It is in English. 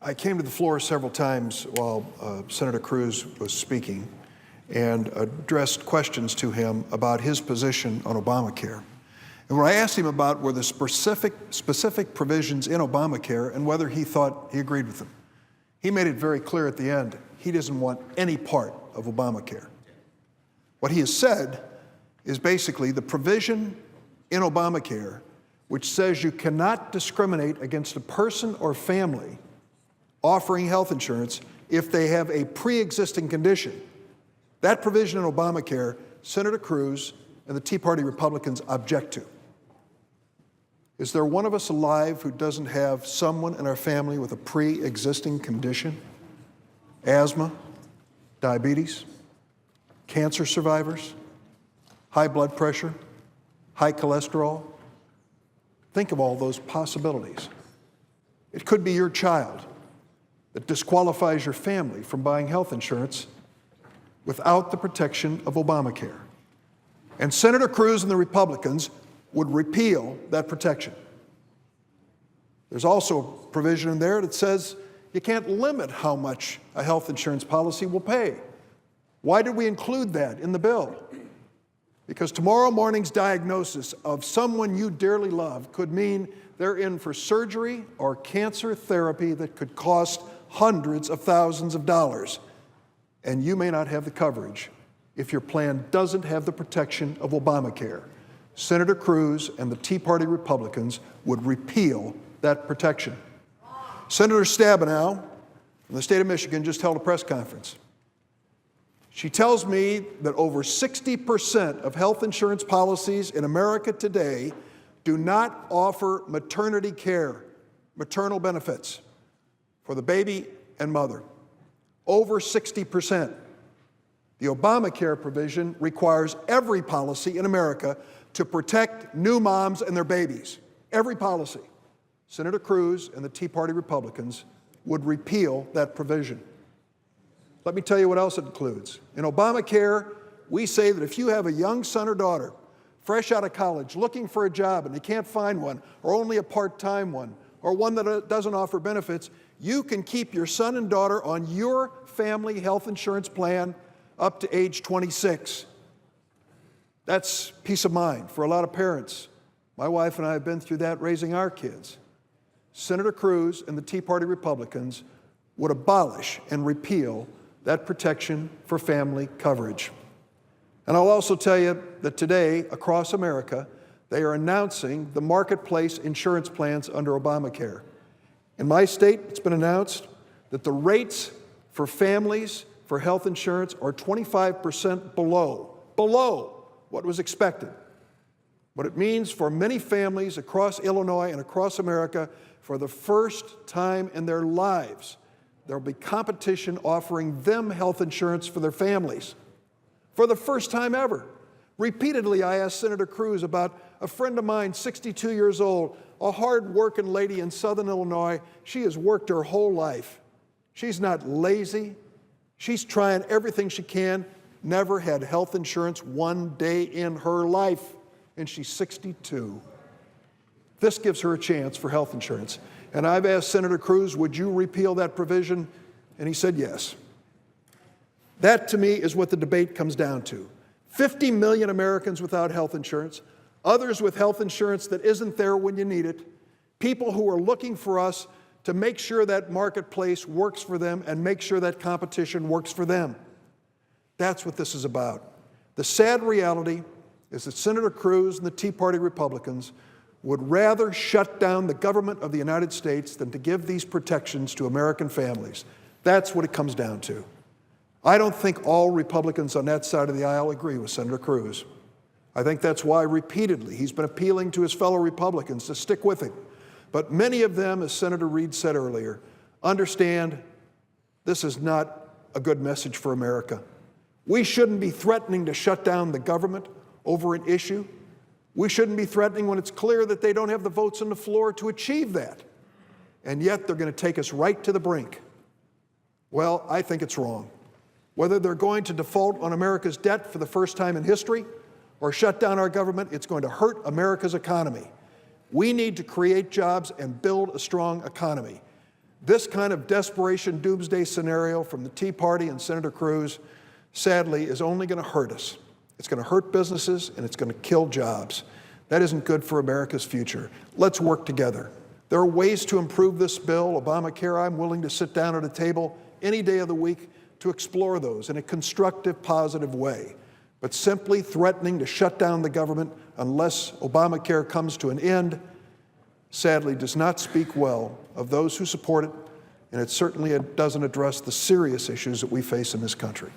I came to the floor several times while Senator Cruz was speaking and addressed questions to him about his position on Obamacare. And what I asked him about were the specific provisions in Obamacare and whether he thought he agreed with them. He made it very clear at the end, he doesn't want any part of Obamacare. What he has said is basically the provision in Obamacare which says you cannot discriminate against a person or family offering health insurance if they have a pre-existing condition. That provision in Obamacare, Senator Cruz and the Tea Party Republicans object to. Is there one of us alive who doesn't have someone in our family with a pre-existing condition? Asthma, diabetes, cancer survivors, high blood pressure, high cholesterol? Think of all those possibilities. It could be your child that disqualifies your family from buying health insurance without the protection of Obamacare. And Senator Cruz and the Republicans would repeal that protection. There's also a provision in there that says you can't limit how much a health insurance policy will pay. Why did we include that in the bill? Because tomorrow morning's diagnosis of someone you dearly love could mean they're in for surgery or cancer therapy that could cost hundreds of thousands of dollars. And you may not have the coverage if your plan doesn't have the protection of Obamacare. Senator Cruz and the Tea Party Republicans would repeal that protection. Senator Stabenow from the state of Michigan just held a press conference. She tells me that over 60% of health insurance policies in America today do not offer maternity care, maternal benefits for the baby and mother. Over 60%. The Obamacare provision requires every policy in America to protect new moms and their babies. Every policy. Senator Cruz and the Tea Party Republicans would repeal that provision. Let me tell you what else it includes. In Obamacare, we say that if you have a young son or daughter, fresh out of college, looking for a job and you can't find one, or only a part-time one, or one that doesn't offer benefits, you can keep your son and daughter on your family health insurance plan up to age 26. That's peace of mind for a lot of parents. My wife and I have been through that raising our kids. Senator Cruz and the Tea Party Republicans would abolish and repeal that protection for family coverage. And I'll also tell you that today, across America, they are announcing the marketplace insurance plans under Obamacare. In my state, it's been announced that the rates for families for health insurance are 25% below what was expected. What it means for many families across Illinois and across America, for the first time in their lives, there will be competition offering them health insurance for their families. For the first time ever. Repeatedly, I asked Senator Cruz about a friend of mine, 62 years old, a hard-working lady in Southern Illinois. She has worked her whole life. She's not lazy. She's trying everything she can, never had health insurance one day in her life, and she's 62. This gives her a chance for health insurance. And I've asked Senator Cruz, would you repeal that provision? And he said yes. That, to me, is what the debate comes down to. 50 million Americans without health insurance, others with health insurance that isn't there when you need it, people who are looking for us to make sure that marketplace works for them and make sure that competition works for them. That's what this is about. The sad reality is that Senator Cruz and the Tea Party Republicans would rather shut down the government of the United States than to give these protections to American families. That's what it comes down to. I don't think all Republicans on that side of the aisle agree with Senator Cruz. I think that's why repeatedly he's been appealing to his fellow Republicans to stick with him. But many of them, as Senator Reid said earlier, understand this is not a good message for America. We shouldn't be threatening to shut down the government over an issue. We shouldn't be threatening when it's clear that they don't have the votes on the floor to achieve that. And yet they're going to take us right to the brink. Well, I think it's wrong. Whether they're going to default on America's debt for the first time in history or shut down our government, it's going to hurt America's economy. We need to create jobs and build a strong economy. This kind of desperation doomsday scenario from the Tea Party and Senator Cruz, sadly, is only going to hurt us. It's going to hurt businesses, and it's going to kill jobs. That isn't good for America's future. Let's work together. There are ways to improve this bill, Obamacare. I'm willing to sit down at a table any day of the week to explore those in a constructive, positive way. But simply threatening to shut down the government unless Obamacare comes to an end, sadly, does not speak well of those who support it, and it certainly doesn't address the serious issues that we face in this country.